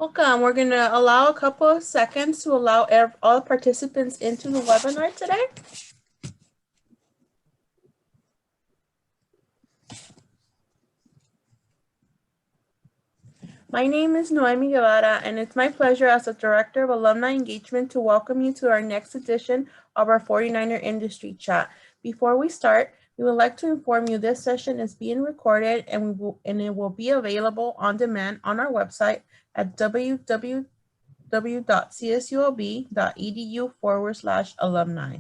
Welcome. We're going to allow a couple of seconds to allow all participants into the webinar today. My name is Noemi Guevara, and it's my pleasure as the Director of Alumni Engagement to welcome you to our next edition of our 49er Industry Chat. Before we start, we would like to inform you this session is being recorded and it will be available on demand on our website at www.csulb.edu/alumni.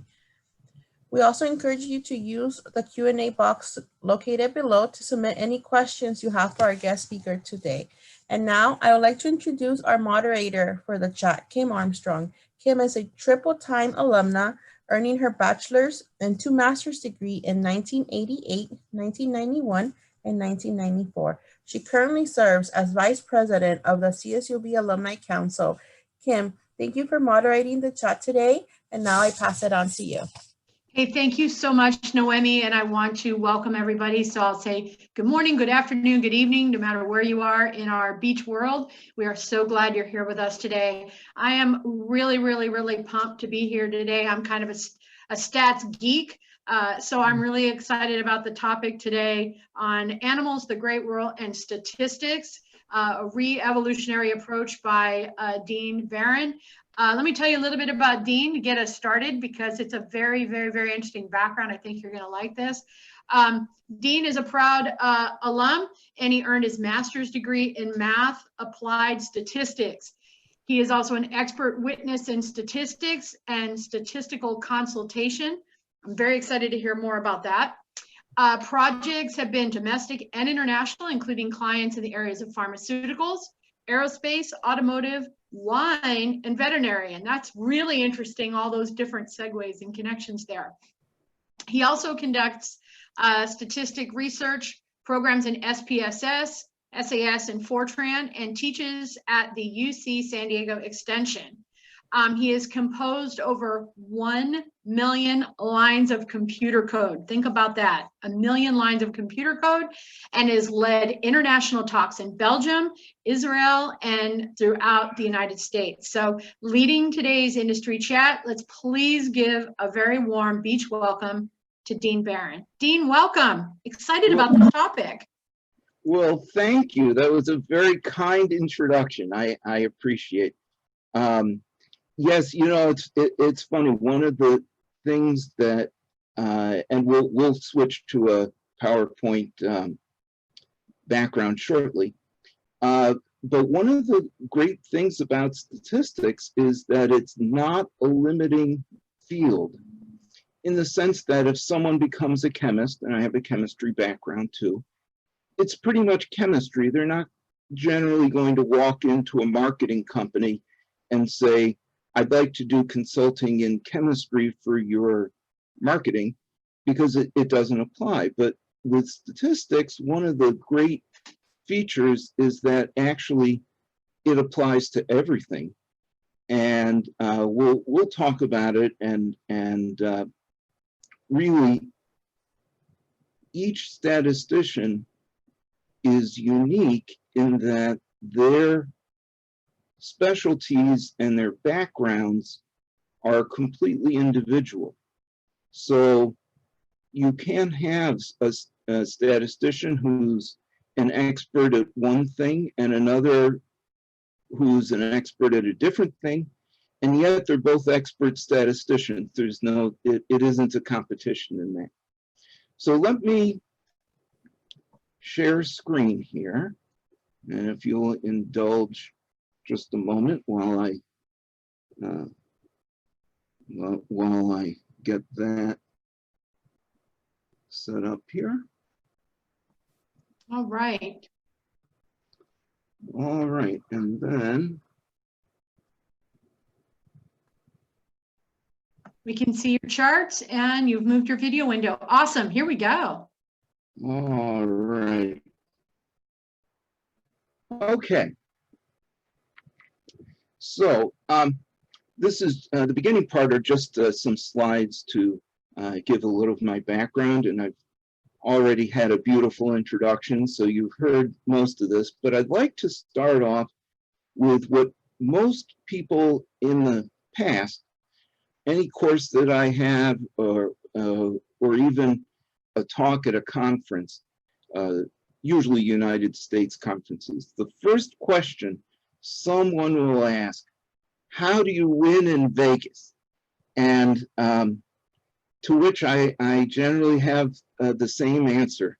We also encourage you to use the Q&A box located below to submit any questions you have for our guest speaker today. And now I would like to introduce our moderator for the chat, Kim Armstrong. Kim is a triple-time alumna, earning her bachelor's and 2 master's degree in 1988, 1991, and 1994. She currently serves as Vice President of the CSULB Alumni Council. Kim, thank you for moderating the chat today, and now I pass it on to you. Hey, thank you so much, Noemi, and I want to welcome everybody. So I'll say good morning, good afternoon, good evening, no matter where you are in our beach world. We are so glad you're here with us today. I am really pumped to be here today. I'm kind of a stats geek, so I'm really excited about the topic today on animals, the great world, and statistics, a re-evolutionary approach by Dean Barron. Let me tell you a little bit about Dean to get us started, because it's a very interesting background. I think you're going to like this. Dean is a proud alum, and he earned his master's degree in math applied statistics. He is also an expert witness in statistics and statistical consultation. I'm very excited to hear more about that. Projects have been domestic and international, including clients in the areas of pharmaceuticals, aerospace, automotive, wine, and veterinary. And that's really interesting, all those different segues and connections there. He also conducts statistic research programs in SPSS, SAS, and Fortran, and teaches at the UC San Diego Extension. He has composed over 1 million lines of computer code. Think about that, 1 million lines of computer code, and has led international talks in Belgium, Israel, and throughout the United States. So leading today's industry chat, let's please give a very warm beach welcome to Dean Barron. Dean, welcome. Excited about this topic. Well, thank you. That was a very kind introduction. I appreciate. Yes, you know, it's funny. One of the things that, and we'll switch to a PowerPoint background shortly. But one of the great things about statistics is that it's not a limiting field, in the sense that if someone becomes a chemist, and I have a chemistry background too, it's pretty much chemistry. They're not generally going to walk into a marketing company and say, I'd like to do consulting in chemistry for your marketing, because it doesn't apply. But with statistics, one of the great features is that actually it applies to everything. And we'll talk about it, and really each statistician is unique in that their specialties and their backgrounds are completely individual. So you can have a statistician who's an expert at one thing and another who's an expert at a different thing, and yet they're both expert statisticians. There's no, it isn't a competition in that. So let me share screen here, and if you'll indulge just a moment while I get that set up here. All right. All right, and then we can see your charts, and you've moved your video window. Awesome. Here we go. All right. Okay. So this is the beginning part are just some slides to give a little of my background, and I've already had a beautiful introduction, so you've heard most of this, but I'd like to start off with what most people in the past, any course that I have, or even a talk at a conference, usually United States conferences, the first question someone will ask, how do you win in Vegas? And to which I generally have the same answer.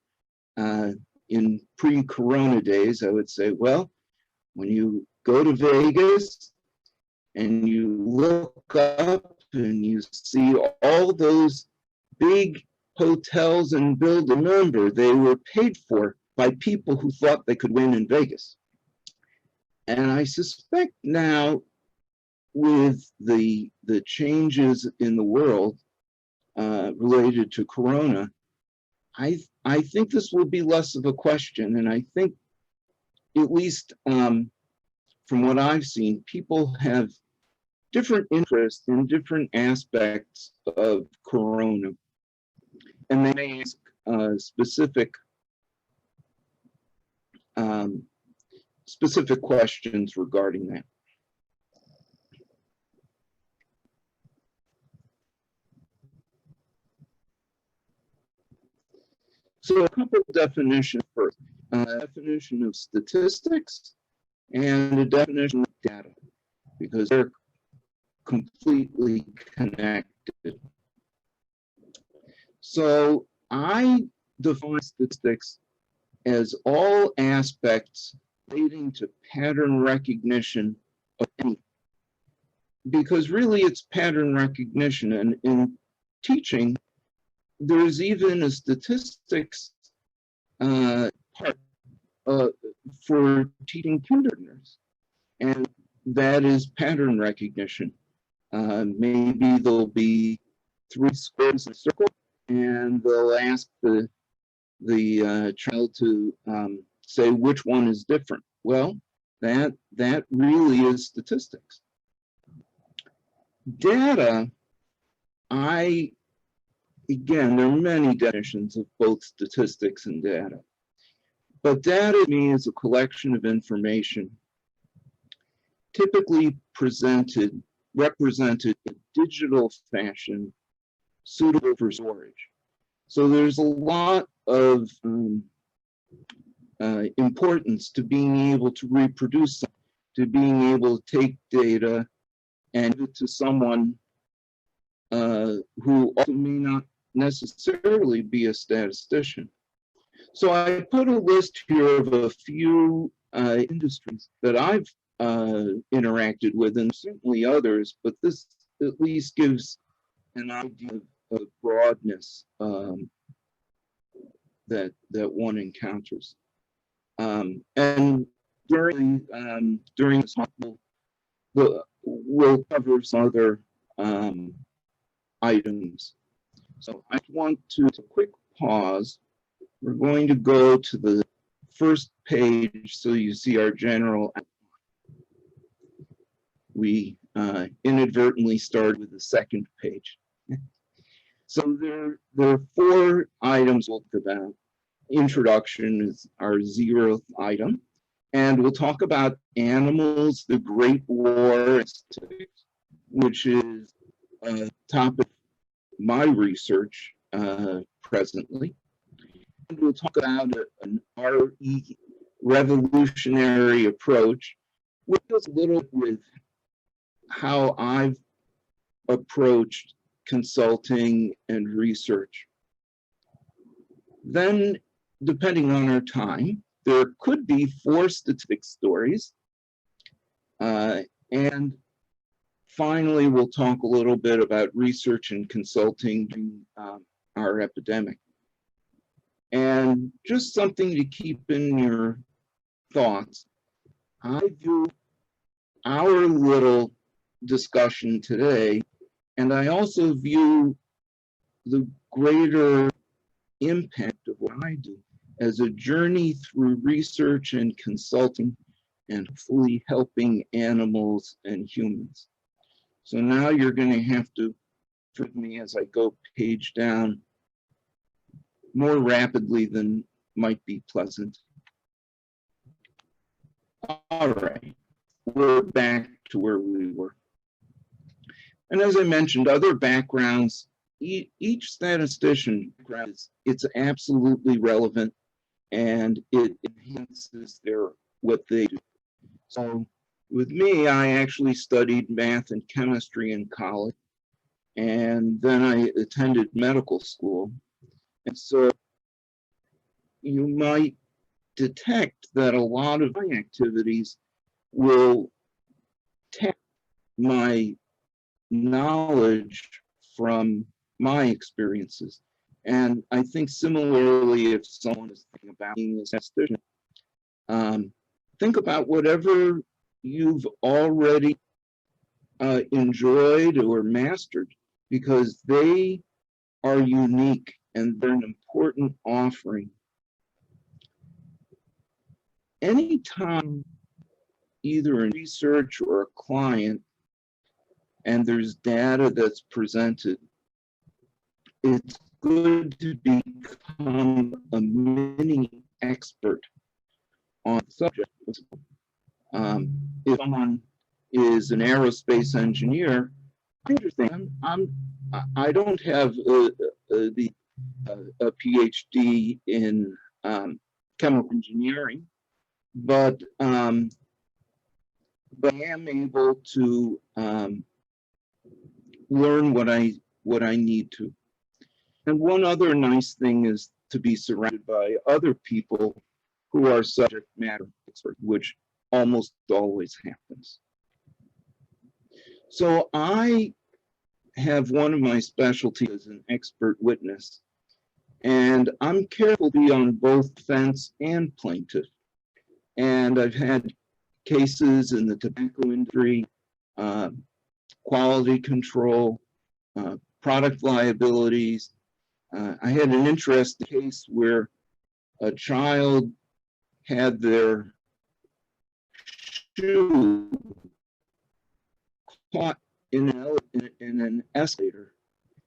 In pre-corona days, I would say, well, when you go to Vegas and you look up and you see all those big hotels and buildings, remember, they were paid for by people who thought they could win in Vegas. And I suspect now, with the changes in the world related to corona, I think this will be less of a question. And I think, at least from what I've seen, people have different interests in different aspects of corona. And they may ask specific questions regarding that. So a couple of definitions first. A definition of statistics and a definition of data, because they're completely connected. So I define statistics as all aspects relating to pattern recognition of anything, because really it's pattern recognition. And in teaching, there's even a statistics part for teaching kindergartners, and that is pattern recognition. Maybe there'll be 3 squares in a circle, and they'll ask the child to say which one is different. Well, that really is statistics. Data, again, there are many definitions of both statistics and data. But data to me is a collection of information typically represented in digital fashion, suitable for storage. So there's a lot of importance to being able to reproduce, to being able to take data and give it to someone who also may not necessarily be a statistician. So I put a list here of a few industries that I've interacted with, and certainly others, but this at least gives an idea of broadness that one encounters. And during this month, we'll cover some other items. So I want to take a quick pause. We're going to go to the first page so you see our general outline. We inadvertently started with the second page. So there are 4 items we'll talk about. Introduction is our 0th item. And we'll talk about animals, the Great War, which is a topic of my research presently. And we'll talk about an RE revolutionary approach, which deals a little with how I've approached consulting and research. Then, depending on our time, there could be 4 statistic stories. And finally, we'll talk a little bit about research and consulting during our epidemic. And just something to keep in your thoughts, I view our little discussion today, and I also view the greater impact of what I do as a journey through research and consulting and hopefully helping animals and humans. So now you're going to have to forgive me as I go page down more rapidly than might be pleasant. All right. we're back to where we were. And as I mentioned, other backgrounds, each statistician, it's absolutely relevant and it enhances what they do. So with me, I actually studied math and chemistry in college, and then I attended medical school. And so you might detect that a lot of my activities will tap my knowledge from my experiences. And I think similarly, if someone is thinking about being a statistician, think about whatever you've already enjoyed or mastered, because they are unique and they're an important offering. Anytime either in research or a client and there's data that's presented, it's good to become a mini expert on the subject. If someone is an aerospace engineer, interesting. I don't have a PhD in chemical engineering, but I am able to learn what I need to. And one other nice thing is to be surrounded by other people who are subject matter experts, which almost always happens. So I have one of my specialties as an expert witness, and I'm careful to be on both defense and plaintiff. And I've had cases in the tobacco industry, quality control, product liabilities. I had an interesting case where a child had their shoe caught in an escalator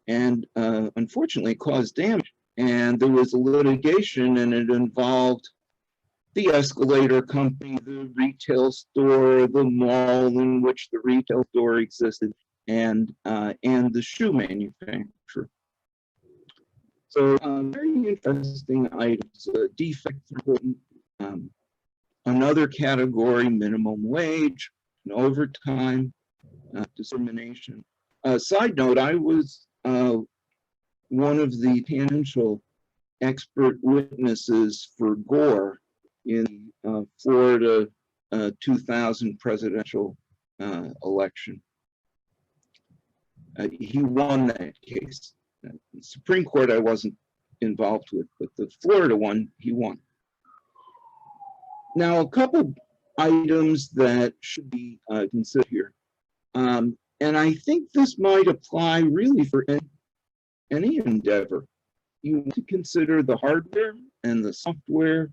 and unfortunately caused damage. And there was a litigation, and it involved the escalator company, the retail store, the mall in which the retail store existed, and the shoe manufacturer. So very interesting items. Defects important. Another category: minimum wage and overtime, discrimination. Side note: I was one of the tangential expert witnesses for Gore in Florida 2000 presidential election. He won that case. The Supreme Court I wasn't involved with, but the Florida one, he won. Now, a couple items that should be considered here. And I think this might apply really for any endeavor. You need to consider the hardware and the software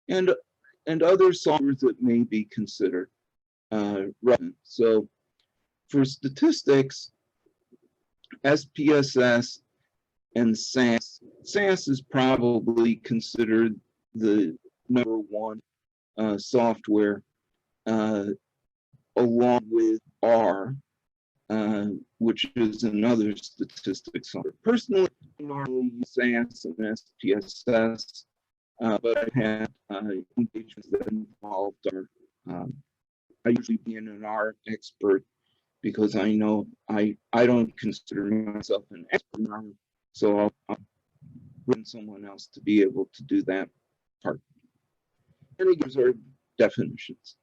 and other softwares that may be considered relevant. So for statistics, SPSS and SAS. SAS is probably considered the #1 software, along with R, which is another statistics software. Personally, I normally use SAS and SPSS, but I've had engagements that involved R. I usually being an R expert because I know I don't consider myself an expert in R, so I'll bring someone else to be able to do that part. And it gives our definitions.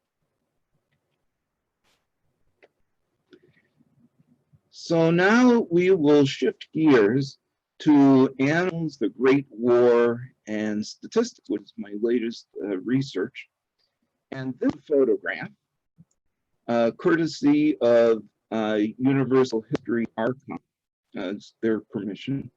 So now we will shift gears to animals, the Great War, and statistics, which is my latest research. And this photograph, courtesy of Universal History Archive, their permission.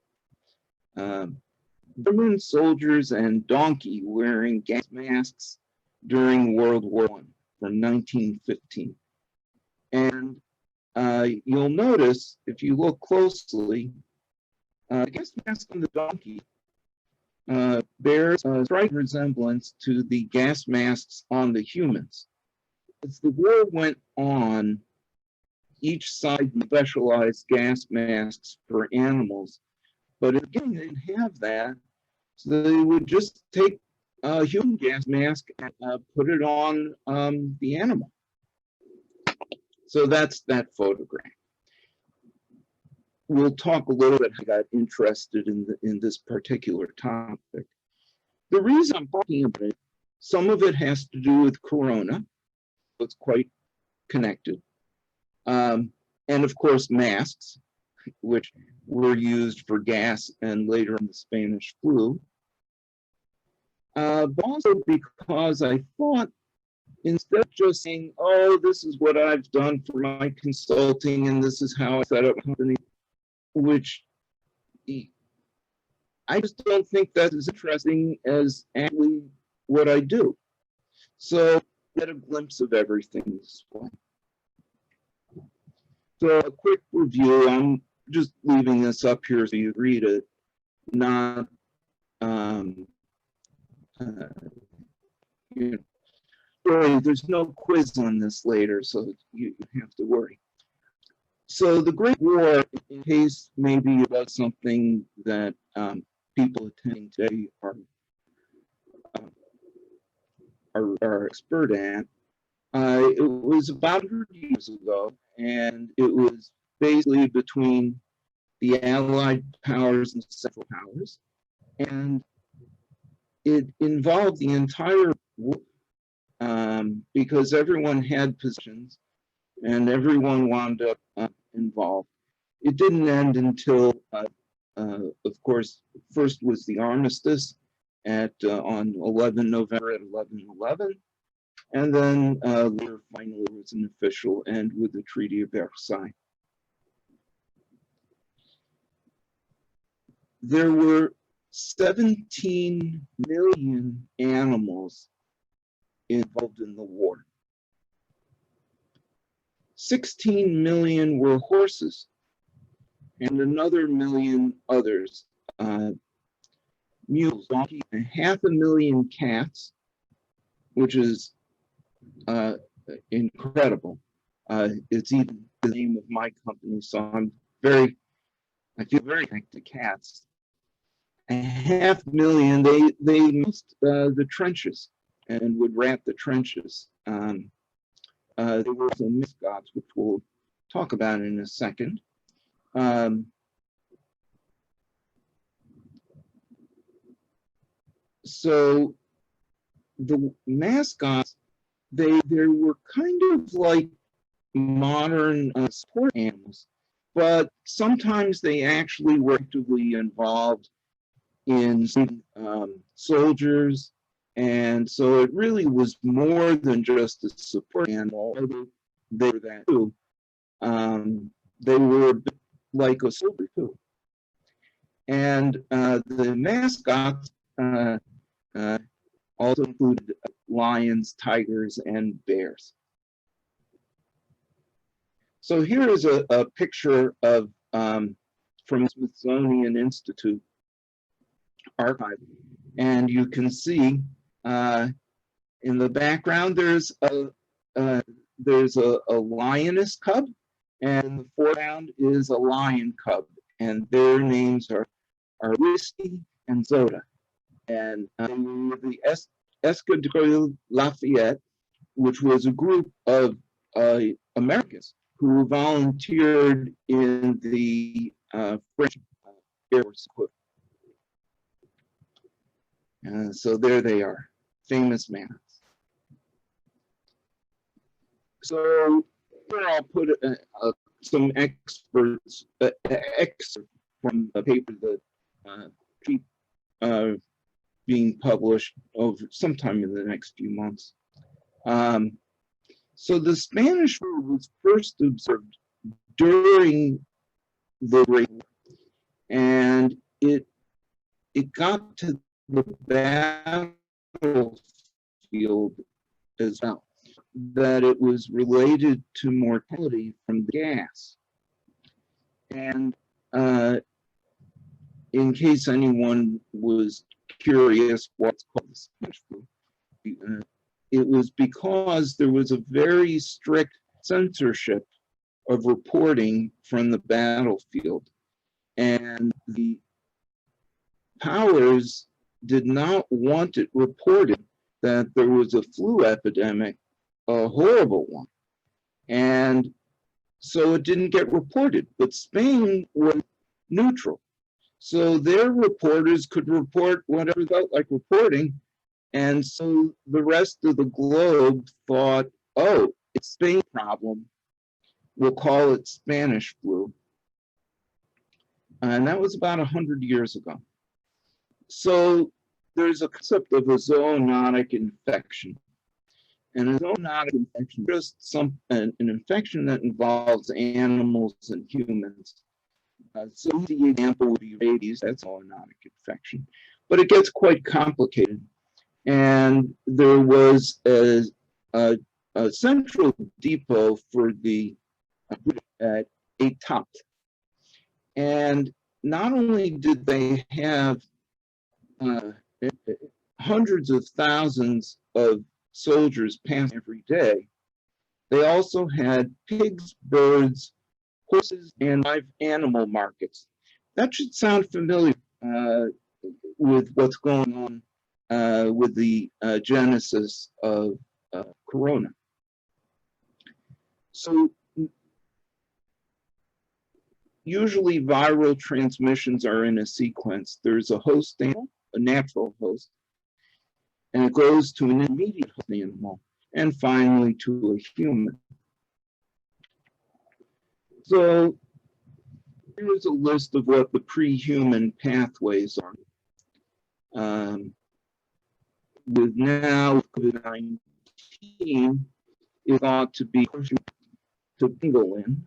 German soldiers and donkey wearing gas masks during World War I from 1915. And you'll notice, if you look closely, the gas mask on the donkey bears a striking resemblance to the gas masks on the humans. as the war went on, each side specialized gas masks for animals. But again, they didn't have that. So they would just take a human gas mask and put it on the animal. So that's that photograph. We'll talk a little bit how I got interested in this particular topic. The reason I'm talking about it, some of it has to do with Corona. It's quite connected. And of course, masks, which were used for gas and later in the Spanish flu. But also because I thought, instead of just saying, oh, this is what I've done for my consulting and this is how I set up a company, which I just don't think that's as interesting as actually what I do. So get a glimpse of everything this way. So a quick review, I'm just leaving this up here so you read it, not there's no quiz on this later, so you have to worry. So the Great War, in case maybe about something that people attending today are expert at, it was about 100 years ago, and it was basically between the Allied powers and Central powers, and it involved the entire world because everyone had positions and everyone wound up involved. It didn't end until, of course, first was the armistice on 11 November at 11/11, and then later finally was an official end with the Treaty of Versailles. There were 17 million animals involved in the war. 16 million were horses, and another million others, mules, donkeys, and 500,000 cats, which is incredible. It's even the name of my company, so I feel very connected to cats. 500,000, they missed the trenches and would rat the trenches. There were some mascots, which we'll talk about in a second. So the mascots, they were kind of like modern support animals, but sometimes they actually were actively involved in soldiers, and so it really was more than just a support animal, although they were that too. They were a bit like a soldier too. And the mascots also included lions, tigers, and bears. So here is a picture of from Smithsonian Institute archive, and you can see in the background there's a lioness cub, and in the foreground is a lion cub, and their names are Whiskey and Zoda, and the Escadrille Lafayette, which was a group of Americans who volunteered in the French Air Force equipment. So there they are, famous manners. So here I'll put some excerpts from a paper that keep being published over sometime in the next few months. So the Spanish flu was first observed during the Great War, and it got to the battlefield as well, that it was related to mortality from the gas. And in case anyone was curious what's called the Spanish flu, it was because there was a very strict censorship of reporting from the battlefield. And the powers did not want it reported that there was a flu epidemic, a horrible one. And so it didn't get reported. But Spain was neutral. So their reporters could report whatever they felt like reporting. And so the rest of the globe thought, oh, it's Spain's problem. We'll call it Spanish flu. And that was about 100 years ago. So there's a concept of a zoonotic infection. And a zoonotic infection is just an infection that involves animals and humans. So the example would be rabies, that's a zoonotic infection. But it gets quite complicated. And there was a central depot for the at État. And not only did they have hundreds of thousands of soldiers pass every day, they also had pigs, birds, horses, and live animal markets. That should sound familiar with what's going on with the genesis of corona. So usually viral transmissions are in a sequence. There's a host animal, a natural host, and it goes to an intermediate host animal, and finally to a human. So here's a list of what the pre-human pathways are. With now COVID-19 is thought to be to pangolin,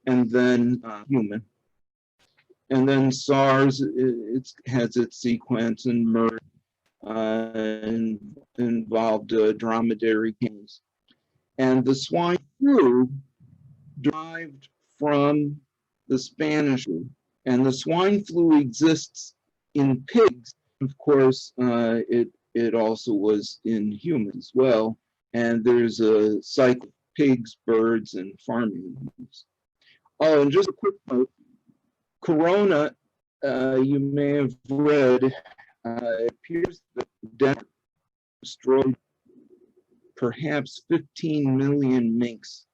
and then human. And then SARS, it has its sequence, and MERS involved dromedary camels. And the swine flu derived from the Spanish flu. And the swine flu exists in pigs. Of course, it also was in humans as well. And there's a cycle of pigs, birds, and farming animals. Oh, and just a quick note, corona, you may have read, it appears that Denmark destroyed perhaps 15 million minks.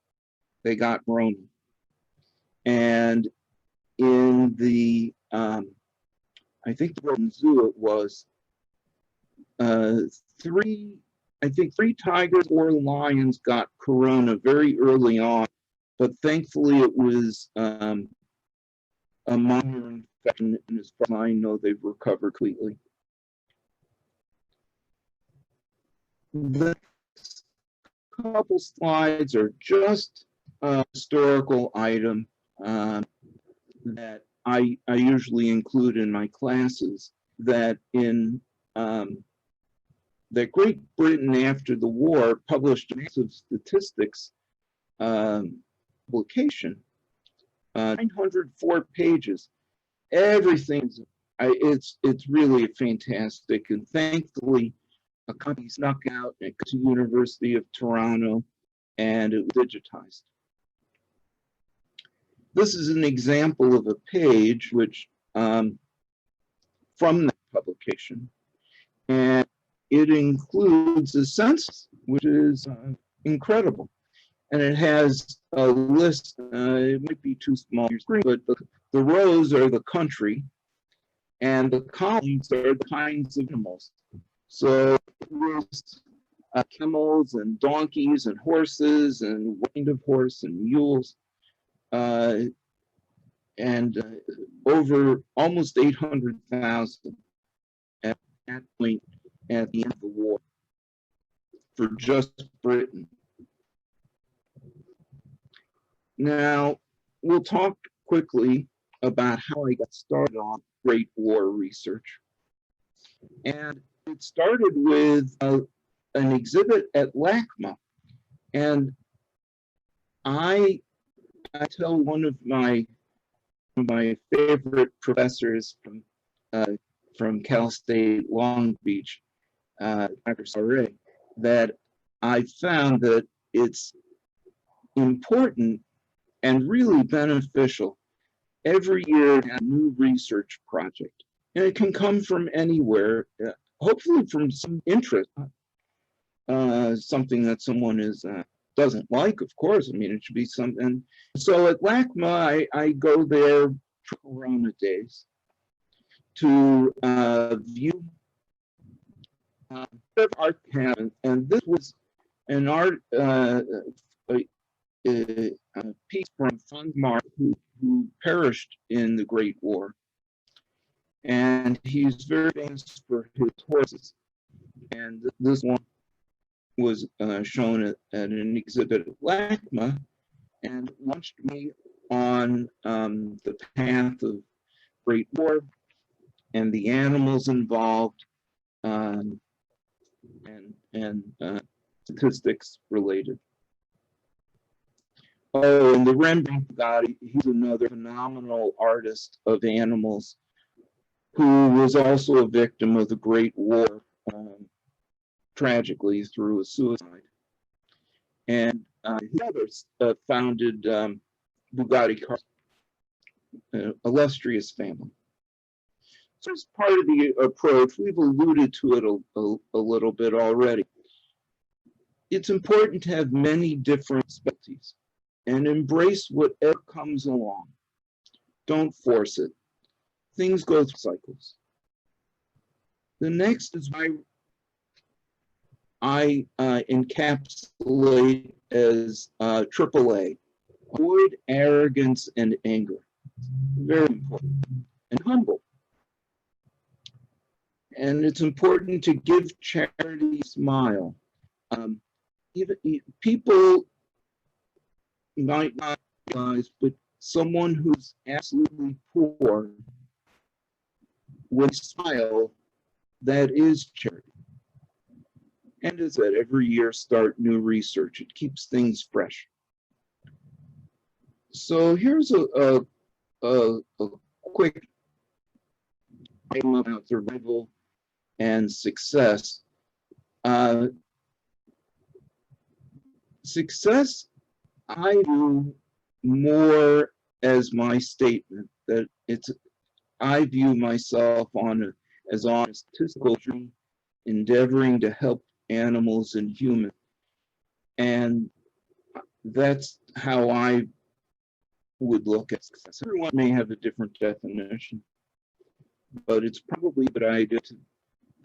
They got corona. And in the, I think the Barron Zoo it was, three tigers or lions got corona very early on, but thankfully it was a minor infection, and as far as I know, they've recovered completely. The next couple slides are just a historical item that I usually include in my classes, that in that Great Britain after the war published a massive statistics publication, 904 pages. Everything, it's really fantastic, and thankfully a copy snuck out at the University of Toronto, and it was digitized. This is an example of a page which from that publication, and it includes a census, which is incredible. And it has a list, it might be too small, but the rows are the country, and the columns are the kinds of animals. So camels and donkeys and horses and kind of horse and mules, and over almost 800,000 at that point at the end of the war for just Britain. Now, we'll talk quickly about how I got started on Great War research. And it started with an exhibit at LACMA. And I tell one of my favorite professors from Cal State Long Beach, Dr. Sarre, that I found that it's important and really beneficial every year to have a new research project. And it can come from anywhere, hopefully from some interest, something that someone doesn't like, of course. I mean, it should be something. So at LACMA, I go there for Corona days to view art talent. And this was an art piece from Fundmark, who perished in the Great War. And he's very famous for his horses. And this one was shown at an exhibit at LACMA and launched me on the path of Great War and the animals involved and statistics related. Oh, and the Rembrandt guy, he's another phenomenal artist of animals who was also a victim of the Great War, tragically through a suicide. And his brothers founded Bugatti Cars, illustrious family. So as part of the approach, we've alluded to it a little bit already. It's important to have many different specialties and embrace whatever comes along. Don't force it. Things go through cycles. The next is why I encapsulate as AAA. Avoid arrogance and anger. Very important. And humble. And it's important to give charity a smile. Even people might not realize, but someone who's absolutely poor would smile. That is charity. And as that every year start new research. It keeps things fresh. So here's a quick item about survival and success. Success, I do more as my statement that I view myself as on a statistical journey, endeavoring to help animals and humans. And that's how I would look at success. Everyone may have a different definition, but it's probably a good idea to be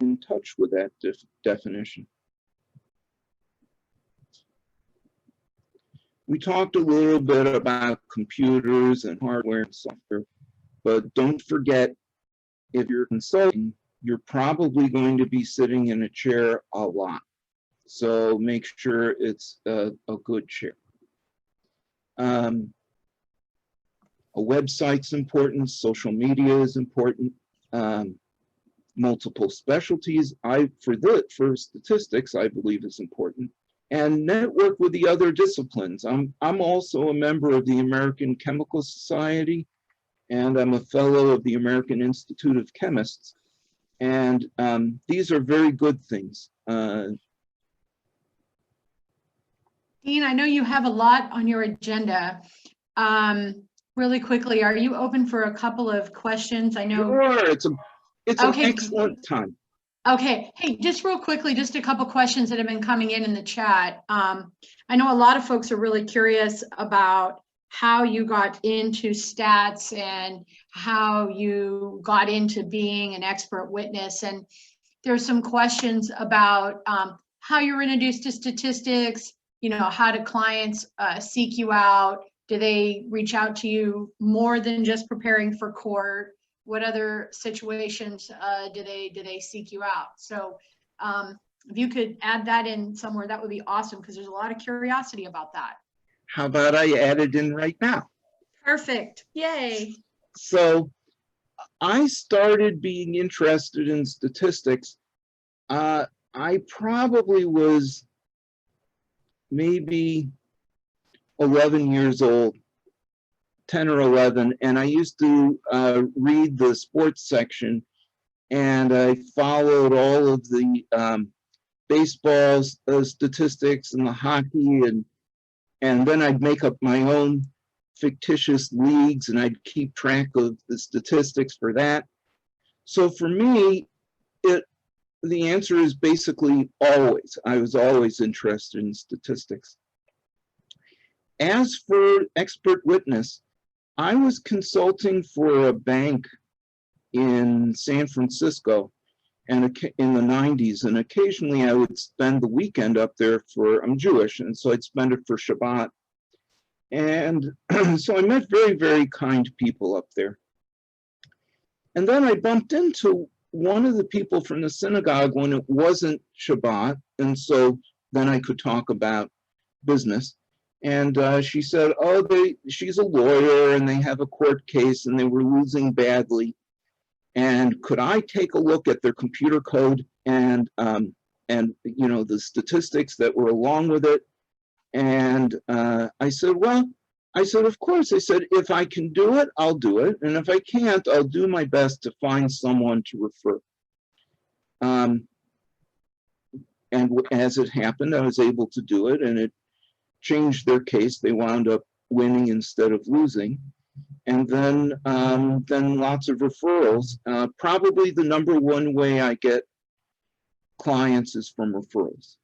in touch with that definition. We talked a little bit about computers and hardware and software, but don't forget, if you're consulting, you're probably going to be sitting in a chair a lot. So make sure it's a good chair. A website's important, social media is important, multiple specialties. For statistics, I believe is important. And network with the other disciplines. I'm also a member of the American Chemical Society, and I'm a fellow of the American Institute of Chemists. And these are very good things. Dean, I know you have a lot on your agenda. Really quickly, are you open for a couple of questions? I know. Sure, it's an excellent time. Okay, hey, just real quickly, just a couple questions that have been coming in the chat. I know a lot of folks are really curious about how you got into stats and how you got into being an expert witness. And there's some questions about how you're introduced to statistics, how do clients seek you out? Do they reach out to you more than just preparing for court? What other situations do they seek you out? So if you could add that in somewhere, that would be awesome, because there's a lot of curiosity about that. How about I add it in right now? Perfect. Yay. So I started being interested in statistics. I probably was maybe 11 years old. 10 or 11, and I used to read the sports section, and I followed all of the baseball statistics and the hockey, and then I'd make up my own fictitious leagues and I'd keep track of the statistics for that. So for me, the answer is basically always. I was always interested in statistics. As for expert witness, I was consulting for a bank in San Francisco and in the 90s, and occasionally I would spend the weekend up there I'm Jewish, and so I'd spend it for Shabbat. And so I met very, very kind people up there. And then I bumped into one of the people from the synagogue when it wasn't Shabbat, and so then I could talk about business. And she said, oh, she's a lawyer and they have a court case and they were losing badly. And could I take a look at their computer code and you know, the statistics that were along with it? And I said, well, of course. I said, if I can do it, I'll do it. And if I can't, I'll do my best to find someone to refer. And as it happened, I was able to do it, and it changed their case. They wound up winning instead of losing. And then lots of referrals. Probably the number one way I get clients is from referrals.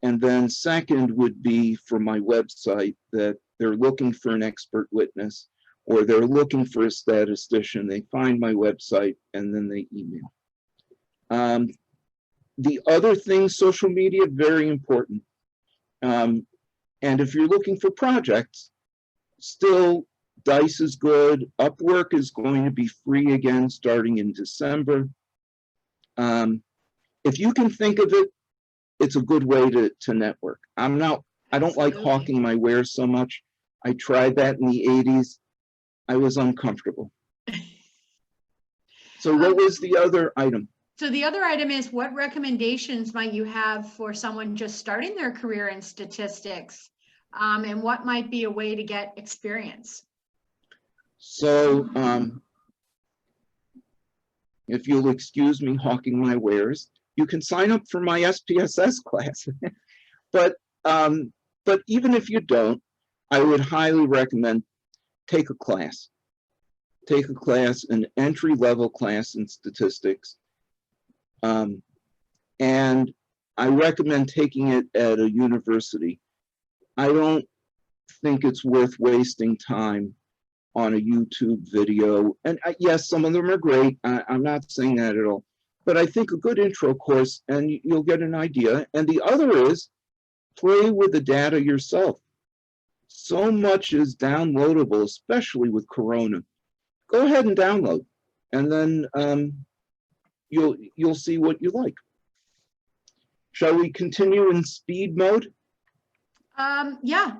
And then second would be for my website, that they're looking for an expert witness or they're looking for a statistician. They find my website and then they email. The other thing, social media, very important. And if you're looking for projects, still Dice is good. Upwork is going to be free again starting in December. If you can think of it, it's a good way to network. I don't like hawking my wares so much. I tried that in the 80s. I was uncomfortable. So what was the other item? So the other item is, what recommendations might you have for someone just starting their career in statistics? And what might be a way to get experience? So if you'll excuse me hawking my wares, you can sign up for my SPSS class. But even if you don't, I would highly recommend take a class. Take a class, an entry-level class in statistics. And I recommend taking it at a university. I don't think it's worth wasting time on a YouTube video. And yes, some of them are great. I'm not saying that at all. But I think a good intro course, and you'll get an idea. And the other is play with the data yourself. So much is downloadable, especially with Corona. Go ahead and download, and then you'll see what you like. Shall we continue in speed mode? Yeah,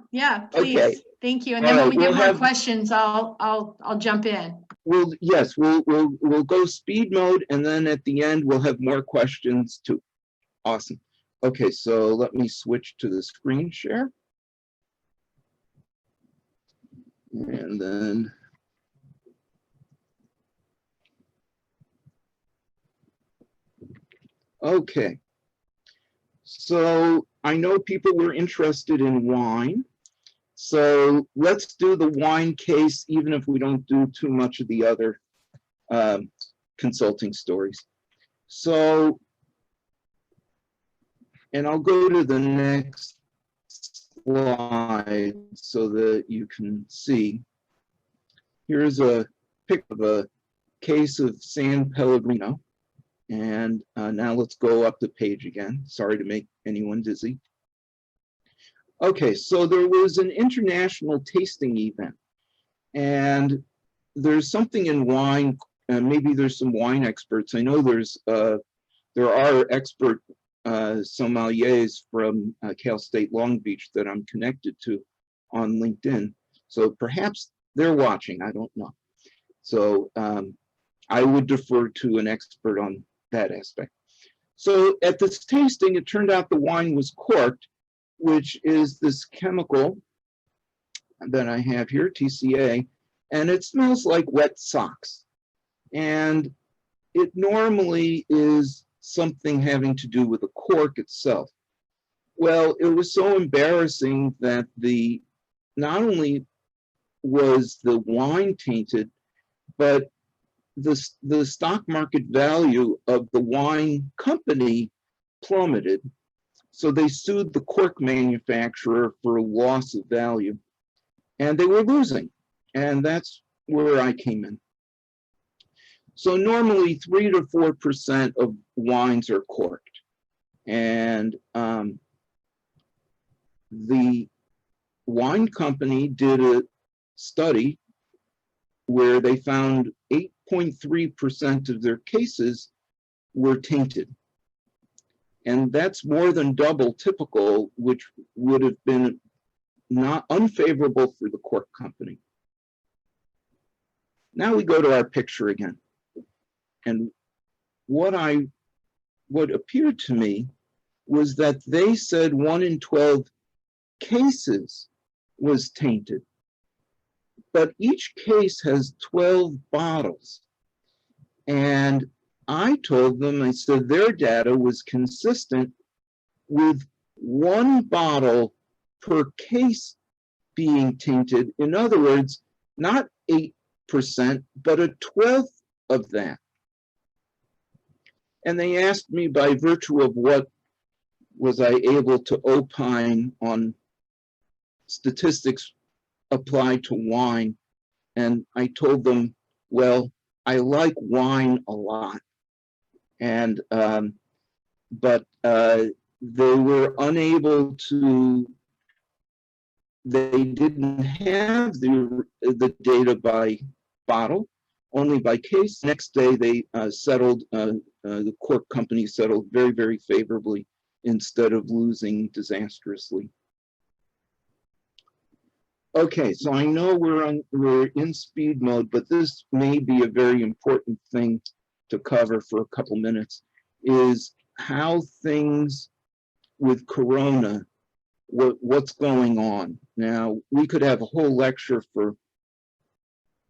please. Okay. Thank you. And then when we get more questions, I'll jump in. We'll go speed mode, and then at the end we'll have more questions too. Awesome. Okay, so let me switch to the screen share. And then okay. So I know people were interested in wine. So let's do the wine case, even if we don't do too much of the other consulting stories. So, and I'll go to the next slide so that you can see. Here's a pic of a case of San Pellegrino. And now let's go up the page again. Sorry to make anyone dizzy. Okay, so there was an international tasting event, and there's something in wine, maybe there's some wine experts. I know there are expert sommeliers from Cal State Long Beach that I'm connected to on LinkedIn. So perhaps they're watching, I don't know. So I would defer to an expert on that aspect. So at this tasting, it turned out the wine was corked, which is this chemical that I have here, TCA, and it smells like wet socks. And it normally is something having to do with the cork itself. Well, it was so embarrassing that not only was the wine tainted, but the stock market value of the wine company plummeted. So they sued the cork manufacturer for a loss of value, and they were losing. And that's where I came in. So normally 3 to 4% of wines are corked. And the wine company did a study where they found 8.3% of their cases were tainted. And that's more than double typical, which would have been not unfavorable for the cork company. Now we go to our picture again. And what appeared to me was that they said 1 in 12 cases was tainted. But each case has 12 bottles. And I told them, I said their data was consistent with 1 bottle per case being tainted. In other words, not 8%, but a 12th of that. And they asked me by virtue of what was I able to opine on statistics applied to wine. And I told them, well, I like wine a lot. And, but they were unable to, they didn't have the data by bottle, only by case. Next day, they settled, the cork company settled very, very favorably instead of losing disastrously. Okay, so I know we're in speed mode, but this may be a very important thing to cover for a couple minutes, is how things with Corona, what's going on. Now, we could have a whole lecture for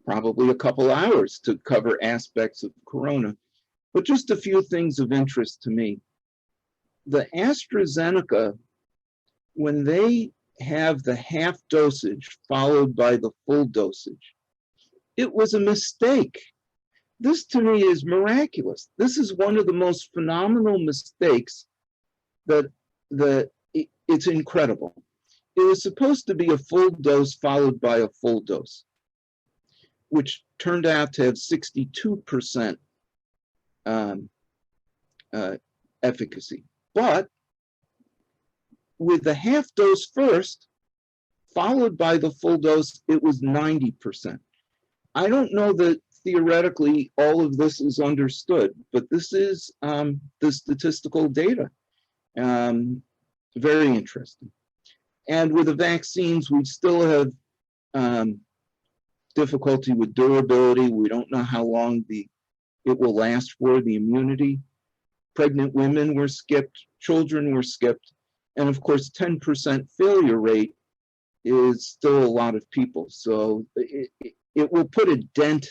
probably a couple hours to cover aspects of Corona, but just a few things of interest to me. The AstraZeneca, when they have the half dosage followed by the full dosage, it was a mistake. This to me is miraculous. This is one of the most phenomenal mistakes that it's incredible. It was supposed to be a full dose followed by a full dose, which turned out to have 62% efficacy. But with the half dose first, followed by the full dose, it was 90%. I don't know that theoretically all of this is understood, but this is the statistical data. Very interesting. And with the vaccines, we still have difficulty with durability. We don't know how long it will last for, the immunity. Pregnant women were skipped, children were skipped. And of course, 10% failure rate is still a lot of people. So it will put a dent,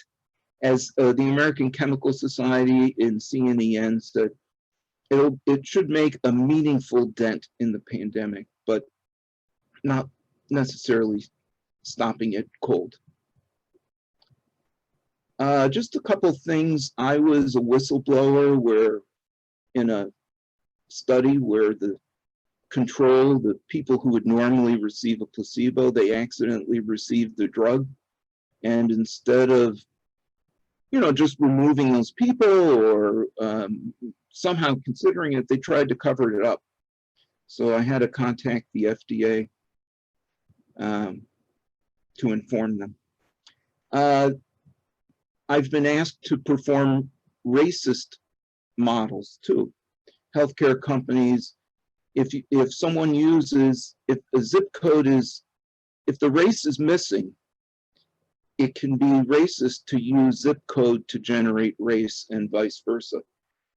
as the American Chemical Society in CNEN said, it should make a meaningful dent in the pandemic, but not necessarily stopping it cold. Just a couple things. I was a whistleblower where in a study where the people who would normally receive a placebo, they accidentally received the drug. And instead of, just removing those people or somehow considering it, they tried to cover it up. So I had to contact the FDA to inform them. I've been asked to perform racist models too. Healthcare companies, if someone uses, if a zip code is, if the race is missing, it can be racist to use zip code to generate race and vice versa.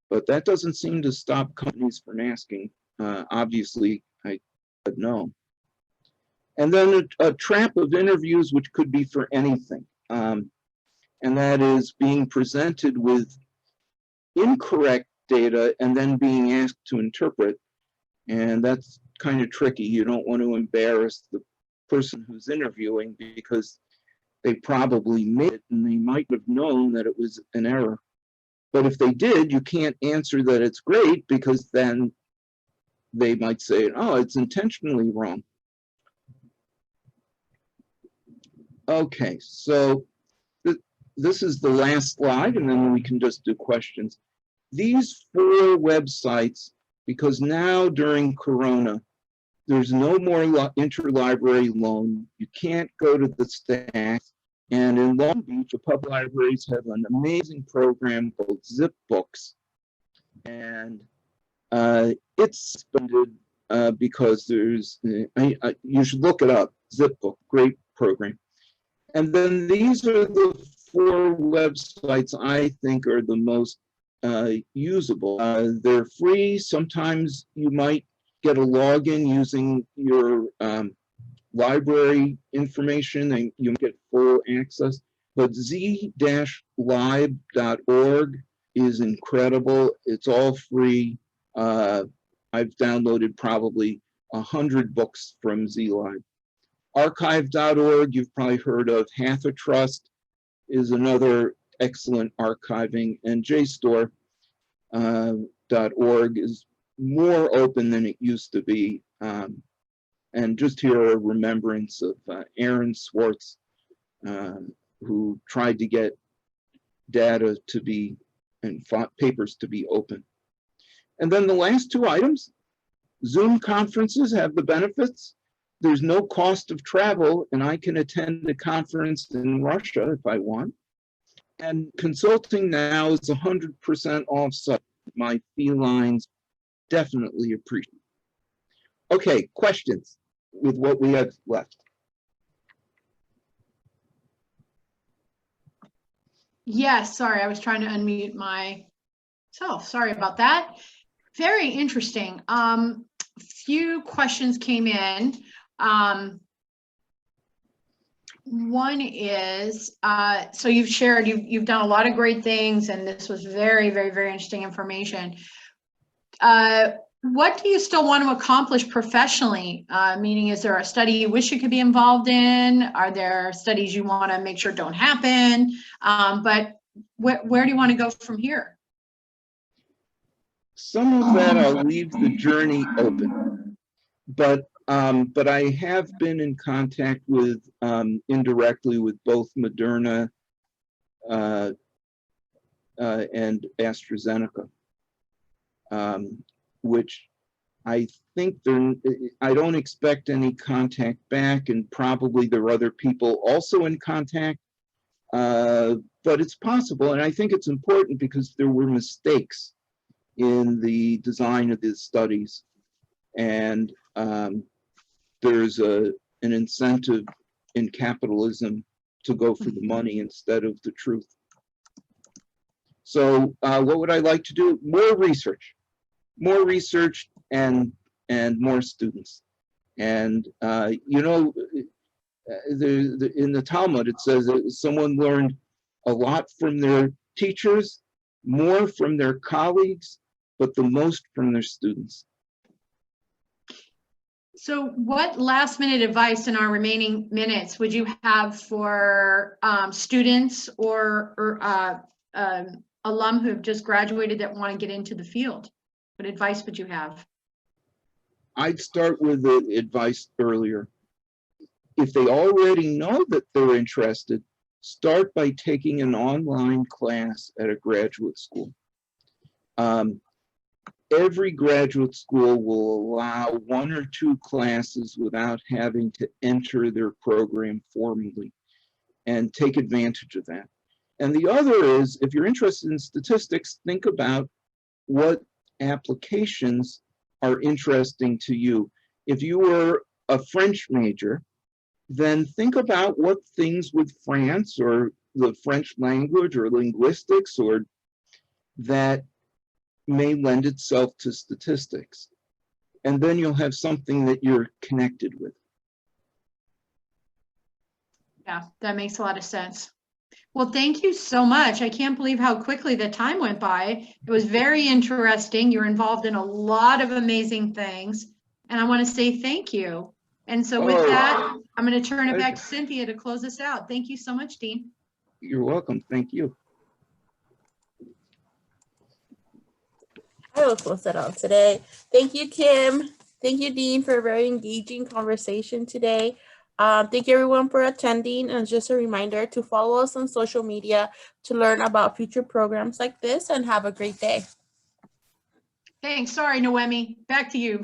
But that doesn't seem to stop companies from asking. Obviously, I would know. And then a trap of interviews, which could be for anything. And that is being presented with incorrect data and then being asked to interpret. And that's kind of tricky. You don't want to embarrass the person who's interviewing because they probably made it and they might have known that it was an error. But if they did, you can't answer that it's great because then they might say, oh, it's intentionally wrong. Okay, so this is the last slide, and then we can just do questions. These 4 websites, because now during Corona, there's no more interlibrary loan. You can't go to the stacks. And in Long Beach, the public libraries have an amazing program called Zip Books. And it's funded because there's, you should look it up, Zip Book, great program. And then these are the 4 websites I think are the most usable. They're free. Sometimes you might get a login using your library information and you get full access. But z-lib.org is incredible. It's all free. I've downloaded probably 100 books from zlib. Archive.org, you've probably heard of. Hathitrust is another excellent archiving, and JSTOR.org is more open than it used to be. And just here a remembrance of Aaron Swartz, who tried to get data to be, and papers to be open. And then the last 2 items, Zoom conferences have the benefits. There's no cost of travel, and I can attend a conference in Russia if I want. And consulting now is 100% off-site. My felines definitely appreciate it. Okay, questions with what we have left. Yes, sorry, I was trying to unmute myself. Sorry about that. Very interesting. Few questions came in. One is, so you've shared, you've done a lot of great things, and this was very, very, very interesting information. What do you still want to accomplish professionally? Meaning, is there a study you wish you could be involved in? Are there studies you want to make sure don't happen? But where do you want to go from here? Some of that I'll leave the journey open, but I have been in contact with, indirectly with both Moderna and AstraZeneca, which I think I don't expect any contact back, and probably there are other people also in contact, but it's possible, and I think it's important because there were mistakes in the design of these studies, and there's an incentive in capitalism to go for the money instead of the truth. So what would I like to do? More research and more students. And you know, in the Talmud, it says that someone learned a lot from their teachers, more from their colleagues, but the most from their students. So what last minute advice in our remaining minutes would you have for students or alum who have just graduated that want to get into the field? What advice would you have? I'd start with the advice earlier. If they already know that they're interested, start by taking an online class at a graduate school. Every graduate school will allow 1 or 2 classes without having to enter their program formally, and take advantage of that. And the other is, if you're interested in statistics, think about what applications are interesting to you. If you were a French major, then think about what things with France or the French language or linguistics or that may lend itself to statistics. And then you'll have something that you're connected with. Yeah, that makes a lot of sense. Well, thank you so much. I can't believe how quickly the time went by. It was very interesting. You're involved in a lot of amazing things, and I want to say thank you. And so with Oh, that, I'm going to turn it back to pleasure. Cynthia to close us out. Thank you so much, Dean. You're welcome. Thank you. I will close that out today. Thank you, Kim. Thank you, Dean, for a very engaging conversation today. Thank you, everyone, for attending. And just a reminder to follow us on social media to learn about future programs like this, and have a great day. Thanks. Sorry, Noemi. Back to you.